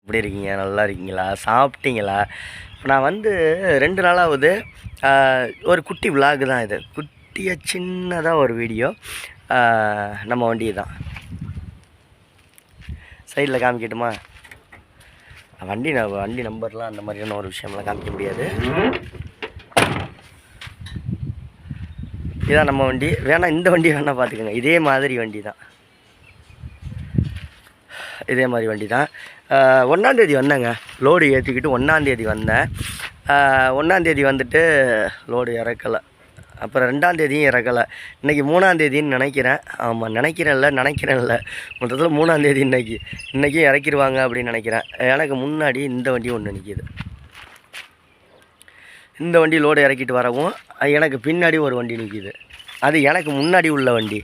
எப்படி இருக்கீங்க? நல்லா இருக்கீங்களா? சாப்பிட்டீங்களா? நான் வந்து 2 நாளாவது ஒரு குட்டி விலாக் தான் இது. குட்டியாக சின்னதாக ஒரு வீடியோ. நம்ம வண்டி தான் சைடில் காமிக்கட்டுமா? வண்டி நம்பர்லாம் அந்த மாதிரியான ஒரு விஷயம்லாம் காமிக்க முடியாது. இதான் நம்ம வண்டி. வேணால் இந்த வண்டி வேணால் பார்த்துக்கோங்க. இதே மாதிரி வண்டி தான். இதே மாதிரி வண்டி தான். 1ஆந்தேதி வந்தேங்க. லோடு ஏற்றிக்கிட்டு 1ஆந்தேதி வந்தேன். 1ஆந்தேதி வந்துட்டு லோடு இறக்கலை. அப்புறம் 2ஆந்தேதியும் இறக்கலை. இன்றைக்கி 3ஆந்தேதின்னு நினைக்கிறேன். ஆமாம், நினைக்கிறேன்ல மொத்தத்தில் 3ஆந்தேதி இன்றைக்கும் இறக்கிடுவாங்க அப்படின்னு நினைக்கிறேன். எனக்கு முன்னாடி இந்த வண்டி ஒன்று நிற்கிது. இந்த வண்டி லோடு இறக்கிட்டு வரவும் எனக்கு பின்னாடி ஒரு வண்டி நிற்கிது. அது எனக்கு முன்னாடி உள்ள வண்டி.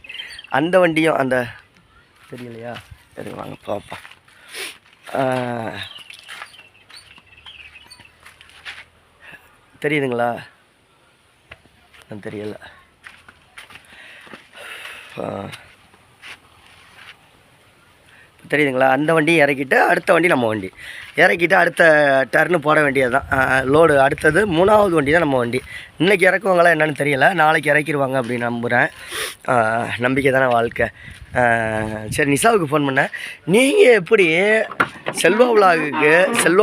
அந்த வண்டியும் அந்த தெரியலையா? சரி வாங்க பாப்பா. தெரியுதுங்களா? தெரியல. தெரியுதுங்களா? அந்த வண்டி இறக்கிட்டு அடுத்த வண்டி நம்ம வண்டி இறக்கிட்டு அடுத்த டர்னு போட வேண்டியது தான். லோடு அடுத்தது 3ஆவது வண்டி தான் நம்ம வண்டி. இன்றைக்கி இறக்குவாங்களா என்னன்னு தெரியல. நாளைக்கு இறக்கிடுவாங்க அப்படின்னு நம்புகிறேன். நம்பிக்கை தானே வாழ்க்கை. சரி, நிஷாவுக்கு ஃபோன் பண்ணேன். நீங்கள் எப்படி செல்வா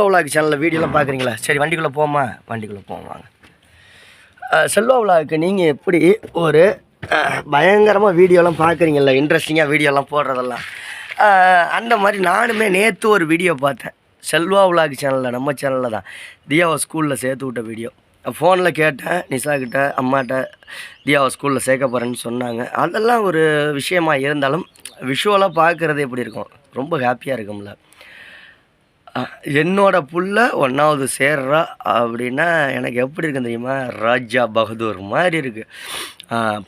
விலாக் சேனலில் வீடியோலாம் பார்க்குறீங்களா? சரி, வண்டிக்குள்ளே போவோம் வாங்க. செல்வா விலாக்கு நீங்கள் எப்படி ஒரு பயங்கரமாக வீடியோலாம் பார்க்குறீங்களா? இன்ட்ரெஸ்டிங்காக வீடியோலாம் போடுறதெல்லாம் அந்த மாதிரி நானுமே நேற்று ஒரு வீடியோ பார்த்தேன். செல்வா விலாக் சேனலில், நம்ம சேனலில் தான். தியாவை ஸ்கூலில் சேர்த்து விட்ட வீடியோ. ஃபோனில் கேட்டேன் நிஷாக்கிட்ட, அம்மாட்ட தியாவை ஸ்கூலில் சேர்க்க போகிறேன்னு சொன்னாங்க. அதெல்லாம் ஒரு விஷயமாக இருந்தாலும் விஷுவலாக பார்க்குறது எப்படி இருக்கும்? ரொம்ப ஹாப்பியாக இருக்கும்ல. என்னோட புள்ள 1ஆவது சேர்றா அப்படின்னா எனக்கு எப்படி இருக்குன்னு தெரியுமா? ராஜா பகதூர் மாதிரி இருக்குது.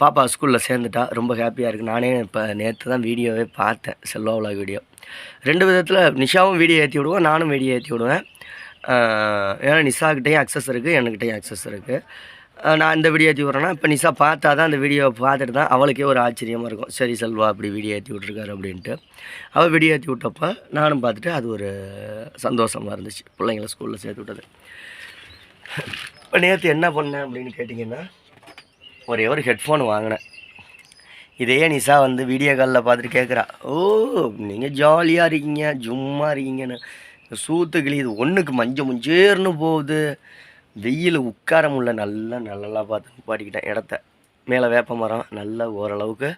பாப்பா ஸ்கூலில் சேர்ந்துட்டா, ரொம்ப ஹாப்பியாக இருக்குது. நானே இப்போ நேற்று தான் வீடியோவே பார்த்தேன், செல்வா விலாக் வீடியோ. 2 விதத்தில் நிஷாவும் வீடியோ ஏற்றி விடுவேன், நானும் வீடியோ ஏற்றி விடுவேன். ஏன்னா நிஷாக்கிட்டேயும் அக்சஸ் இருக்குது, எனக்கிட்டையும் அக்சஸ் இருக்குது. நான் இந்த வீடியோ ஏற்றி விட்றேன்னா இப்போ நிஷா பார்த்தா தான் அந்த வீடியோ பார்த்துட்டு தான் அவளுக்கே ஒரு ஆச்சரியமாக இருக்கும். சரி, செல்வா அப்படி வீடியோ ஏற்றி விட்ருக்காரு அப்படின்ட்டு. அவள் வீடியோ ஏற்றி விட்டப்போ நானும் பார்த்துட்டு அது ஒரு சந்தோஷமாக இருந்துச்சு, பிள்ளைங்கள ஸ்கூலில் சேர்த்து விட்டது. இப்போ நேற்று என்ன பண்ணேன் அப்படின்னு கேட்டிங்கன்னா, ஒரே ஒரு ஹெட்ஃபோன் வாங்கினேன். இதே நிஷா வந்து வீடியோ காலில் பார்த்துட்டு கேட்குறா, ஓ நீங்கள் ஜாலியாக இருக்கீங்க, சும்மா இருக்கீங்கன்னு. சூத்து கிளியுது, ஒன்றுக்கு முஞ்சேர்னு போகுது, வெயில் உட்கார முடியல. நல்லா பார்த்து பாடிக்கிட்டேன் இடத்த. மேலே வேப்ப மரம் நல்லா ஓரளவுக்கு.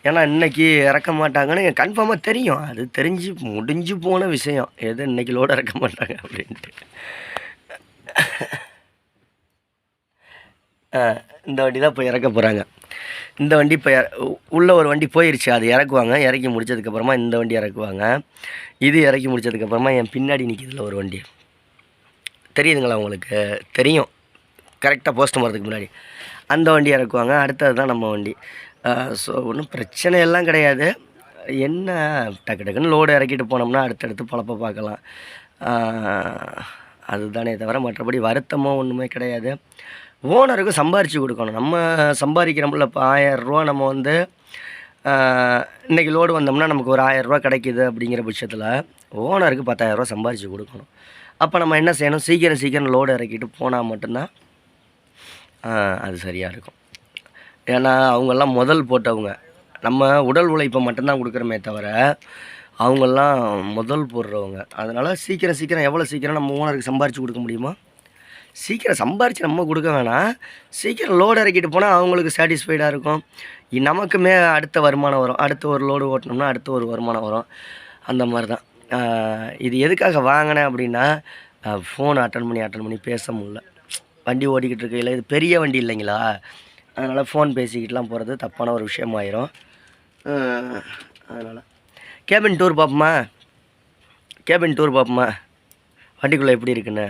ஏன்னா இன்றைக்கி இறக்க மாட்டாங்கன்னு கன்ஃபார்மாக தெரியும். அது தெரிஞ்சு முடிஞ்சு போன விஷயம், எது இன்றைக்கி லோடு இறக்க மாட்டாங்க அப்படின்ட்டு. இந்த வண்டி தான் இப்போ இறக்க போகிறாங்க. இந்த வண்டி இப்போ உள்ள ஒரு வண்டி போயிடுச்சு, அது இறக்குவாங்க. இறக்கி முடித்ததுக்கப்புறமா இந்த வண்டி இறக்குவாங்க. இது இறக்கி முடித்ததுக்கப்புறமா என் பின்னாடி நிற்கிதுல ஒரு வண்டி, தெரியுதுங்களா உங்களுக்கு? தெரியும், கரெக்டாக போஸ்ட் மரத்துக்கு முன்னாடி அந்த வண்டி இறக்குவாங்க. அடுத்தது தான் நம்ம வண்டி. ஸோ ஒன்றும் பிரச்சனை எல்லாம் கிடையாது. என்ன டக்குன்னு லோடு இறக்கிட்டு போனோம்னா அடுத்தடுத்து பொழப்ப பார்க்கலாம். அதுதானே தவிர மற்றபடி வருத்தமோ ஒன்றுமே கிடையாது. ஓனருக்கு சம்பாரித்து கொடுக்கணும். நம்ம சம்பாதிக்கிறோம்ல. இப்போ 1000 ரூபா நம்ம வந்து இன்றைக்கி லோடு வந்தோம்னா நமக்கு ஒரு 1000 ரூபா கிடைக்கிது. அப்படிங்கிற பட்சத்தில் ஓனருக்கு 10,000 ரூபா சம்பாரித்து கொடுக்கணும். அப்போ நம்ம என்ன செய்யணும்? சீக்கிரம் லோடு இறக்கிட்டு போனால் மட்டும்தான் அது சரியாக இருக்கும். ஏன்னா அவங்கெல்லாம் முதல் போட்டவங்க. நம்ம உடல் உழைப்பை மட்டும்தான் கொடுக்குறோமே தவிர அவங்கெல்லாம் முதல் போடுறவங்க. அதனால் சீக்கிரம் எவ்வளோ சீக்கிரம் நம்ம ஓனருக்கு சம்பாரித்து கொடுக்க முடியுமோ சீக்கிரம் சம்பாரித்து நம்ம கொடுக்க வேணாம். சீக்கிரம் லோடு இறக்கிட்டு போனால் அவங்களுக்கு சாட்டிஸ்ஃபைடாக இருக்கும். நமக்குமே அடுத்த வருமானம் வரும். அடுத்த ஒரு லோடு ஓட்டினோம்னா அடுத்த ஒரு வருமானம் வரும். அந்த மாதிரி தான். இது எதுக்காக வாங்கினேன் அப்படின்னா, ஃபோன் அட்டன் பண்ணி பேச முடியல. வண்டி ஓடிக்கிட்டு இருக்கையில், இது பெரிய வண்டி இல்லைங்களா, அதனால் ஃபோன் பேசிக்கிட்டுலாம் போகிறது தப்பான ஒரு விஷயமாயிரும். அதனால் கேபின் டூர் பார்ப்போமா? வண்டிக்குள்ளே எப்படி இருக்குன்னு.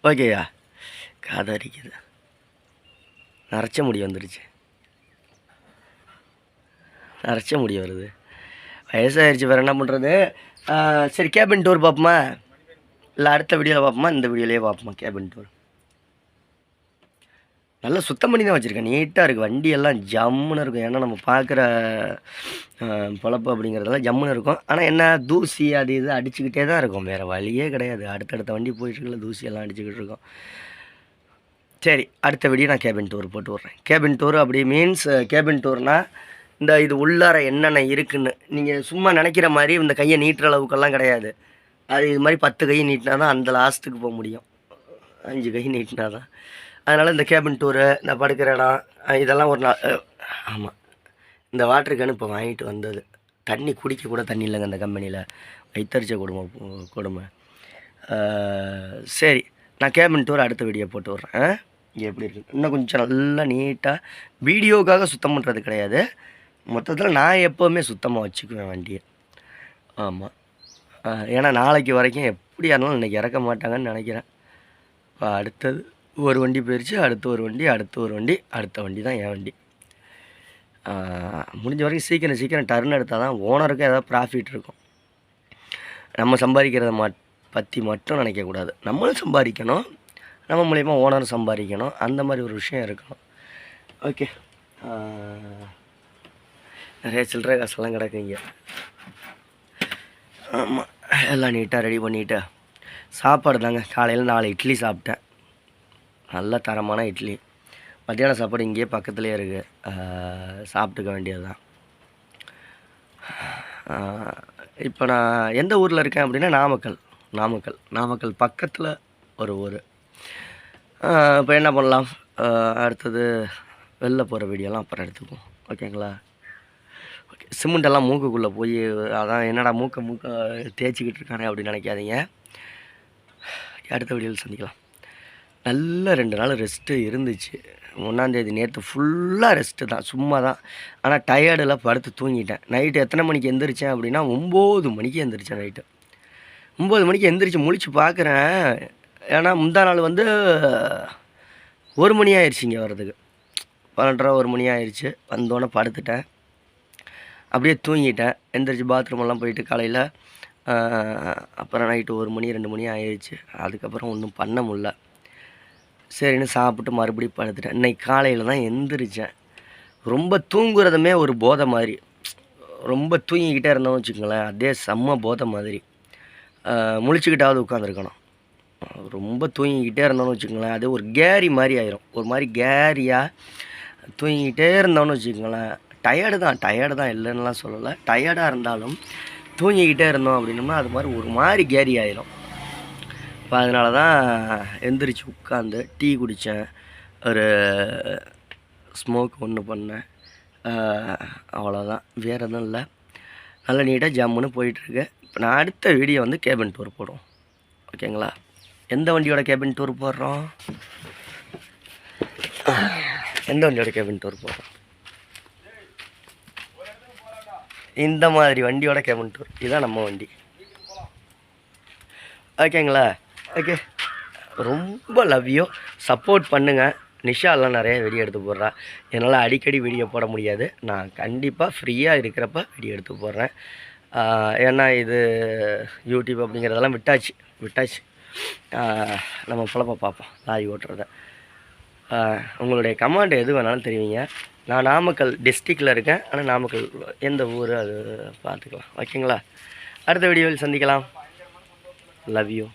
ஓகேயா? காதரிக்குது, நரைச்ச முடி வந்துடுச்சு. நரைச்ச முடி வருது, வயசாகிடுச்சு. வேறு என்ன பண்ணுறது? சரி, கேபின் டூர் பார்ப்போமா? இல்லை அடுத்த வீடியோவில் பார்ப்போமா? இந்த வீடியோலேயே பார்ப்போமா கேபின் டூர்? நல்லா சுத்தம் பண்ணி தான் வச்சுருக்கேன். நீட்டாக இருக்குது. வண்டியெல்லாம் ஜம்முன்னு இருக்கும். ஏன்னா நம்ம பார்க்குற பொழப்பு அப்படிங்கிறதெல்லாம் ஜம்முன்னு இருக்கும். ஆனால் என்ன தூசி அது இது அடிச்சுக்கிட்டே தான் இருக்கும். வேறு வழியே கிடையாது. அடுத்தடுத்த வண்டி போயிட்டுருக்குல தூசியெல்லாம் அடிச்சுக்கிட்டு இருக்கும். சரி, அடுத்த வீடியோ நான் கேபின் டூர் போட்டு விட்றேன். கேபின் டூர் அப்படி மீன்ஸ் கேபின் டூர்னால் இந்த இது உள்ளார என்னென்ன இருக்குன்னு நீங்கள் சும்மா நினைக்கிற மாதிரி இந்த கையை நீட்டுற அளவுக்கெல்லாம் கிடையாது. அது இது மாதிரி 10 கை நீட்டினா தான் அந்த லாஸ்ட்டுக்கு போக முடியும். 5 கை நீட்டினா தான். அதனால் இந்த கேபின் டூரு, இந்த படுக்கிற இடம் இதெல்லாம் ஒரு நாள். ஆமாம், இந்த வாட்டர் கேனு இப்போ வாங்கிட்டு வந்தது. தண்ணி குடிக்க கூட தண்ணி இல்லைங்க இந்த கம்பெனியில். வைத்தறிச்ச கொடுமை. சரி, நான் கேபின் டூர் அடுத்த வீடியோ போட்டு விட்றேன். இங்கே எப்படி இருக்குது இன்னும் கொஞ்சம் நல்லா நீட்டாக வீடியோக்காக சுத்தம் பண்ணுறது கிடையாது. மொத்தத்தில் நான் எப்போவுமே சுத்தமாக வச்சுக்குவேன் வண்டியை. ஆமாம், ஏன்னா நாளைக்கு வரைக்கும் எப்படியா இருந்தாலும் இன்றைக்கி இறக்க மாட்டாங்கன்னு நினைக்கிறேன். இப்போ அடுத்தது ஒரு வண்டி போயிடுச்சு, அடுத்து ஒரு வண்டி, அடுத்து ஒரு வண்டி, அடுத்த வண்டி தான் என் வண்டி. முடிஞ்ச வரைக்கும் சீக்கிரம் டர்ன் எடுத்தால் தான் ஓனருக்கு ஏதாவது ப்ராஃபிட் இருக்கும். நம்ம சம்பாதிக்கிறத பற்றி மட்டும் நினைக்கக்கூடாது. நம்மளும் சம்பாதிக்கணும், நம்ம மூலிமா ஓனரும் சம்பாதிக்கணும். அந்த மாதிரி ஒரு விஷயம் இருக்கணும். ஓகே, நிறைய சில்லறை காசெல்லாம் கிடக்குங்க. ஆமாம், எல்லாம் நீட்டாக ரெடி பண்ணிவிட்டு சாப்பாடு தாங்க. காலையில் 4 இட்லி சாப்பிட்டேன். நல்ல தரமான இட்லி. மத்தியான சாப்பாடு இங்கேயே பக்கத்துலேயே இருக்குது. சாப்பிட்டுக்க வேண்டியது தான். இப்போ நான் எந்த ஊரில் இருக்கேன் அப்படின்னா நாமக்கல் பக்கத்தில் ஒரு ஊர். இப்போ என்ன பண்ணலாம், அடுத்தது வெளில போகிற வீடியோலாம் அப்புறம் எடுத்துக்குவோம். ஓகேங்களா? ஓகே, சிமெண்டெல்லாம் மூக்குக்குள்ளே போய் அதான் என்னடா மூக்க தேய்ச்சிக்கிட்டு இருக்கானே அப்படின்னு நினைக்காதீங்க. அடுத்த வீடியோவில் சந்திக்கலாம். நல்ல 2 நாள் ரெஸ்ட்டு இருந்துச்சு. 1ஆம் தேதி நேற்று ஃபுல்லாக ரெஸ்ட்டு தான், சும்மா தான். ஆனால் டயர்டில் படுத்து தூங்கிட்டேன். நைட்டு எத்தனை மணிக்கு எந்திரிச்சேன் அப்படின்னா 9 மணிக்கு எந்திரிச்சேன். நைட்டு 9 மணிக்கு எந்திரிச்சு முழிச்சு பார்க்குறேன். ஏன்னா முந்தா நாள் வந்து 1 மணி ஆயிடுச்சு இங்கே வர்றதுக்கு. 12:30 1 மணி ஆயிடுச்சு. வந்தோடனே படுத்துட்டேன், அப்படியே தூங்கிட்டேன். எந்திரிச்சு பாத்ரூமெல்லாம் போயிட்டு காலையில் அப்புறம் நைட்டு 1 மணி 2 மணி ஆயிடுச்சு. அதுக்கப்புறம் ஒன்றும் பண்ண முடில. சரின்னு சாப்பிட்டு மறுபடியும் படுத்துட்டேன். இன்றைக்கி காலையில் தான் எந்திரிச்சேன். ரொம்ப தூங்குறதுமே ஒரு போதை மாதிரி. ரொம்ப தூங்கிக்கிட்டே இருந்தோம்னு வச்சுக்கோங்களேன், அதே செம்ம போதை மாதிரி. முழிச்சுக்கிட்டாவது உட்காந்துருக்கணும். ரொம்ப தூங்கிக்கிட்டே இருந்தோம்னு வச்சுக்கோங்களேன், அது ஒரு கேரி மாதிரி ஆயிரும். ஒரு மாதிரி கேரியாக தூங்கிக்கிட்டே இருந்தோம்னு வச்சுக்கோங்களேன். டயர்டு தான் இல்லைன்னுலாம் சொல்லலை. டயர்டாக இருந்தாலும் தூங்கிக்கிட்டே இருந்தோம் அப்படின்னோம்னா அது மாதிரி ஒரு மாதிரி கேரி ஆயிரும். இப்போ அதனால தான் எந்திரிச்சு உட்காந்து டீ குடித்தேன், ஒரு ஸ்மோக் ஒன்று பண்ணேன். அவ்வளோதான், வேறு எதுவும் இல்லை. நல்லா நீட்டாக ஜம்முன்னு போயிட்டுருக்கு. இப்போ நான் அடுத்த வீடியோ வந்து கேபின் டூர் போடுவோம். ஓகேங்களா? எந்த வண்டியோட கேபின் டூர் போடுறோம்? இந்த மாதிரி வண்டியோட கேபின் டூர். இதுதான் நம்ம வண்டி. ஓகேங்களா? ஓகே, ரொம்ப லவ்யூ. சப்போர்ட் பண்ணுங்கள். நிஷாலாம் நிறைய வீடியோ எடுத்து போடுறா. என்னால் அடிக்கடி வீடியோ போட முடியாது. நான் கண்டிப்பாக ஃப்ரீயாக இருக்கிறப்ப வீடியோ எடுத்து போடுறேன். ஏன்னா இது யூடியூப் அப்படிங்கிறதெல்லாம் விட்டாச்சு. நம்ம பொழப்ப பார்ப்போம், லாரி ஓட்டுறத. உங்களுடைய கமெண்ட் எது வேணாலும் தெரிவிங்க. நான் நாமக்கல் டிஸ்ட்ரிக்டில் இருக்கேன். ஆனால் நாமக்கல் எந்த ஊர் அது பார்த்துக்கலாம். ஓகேங்களா? அடுத்த வீடியோவில் சந்திக்கலாம். Love you.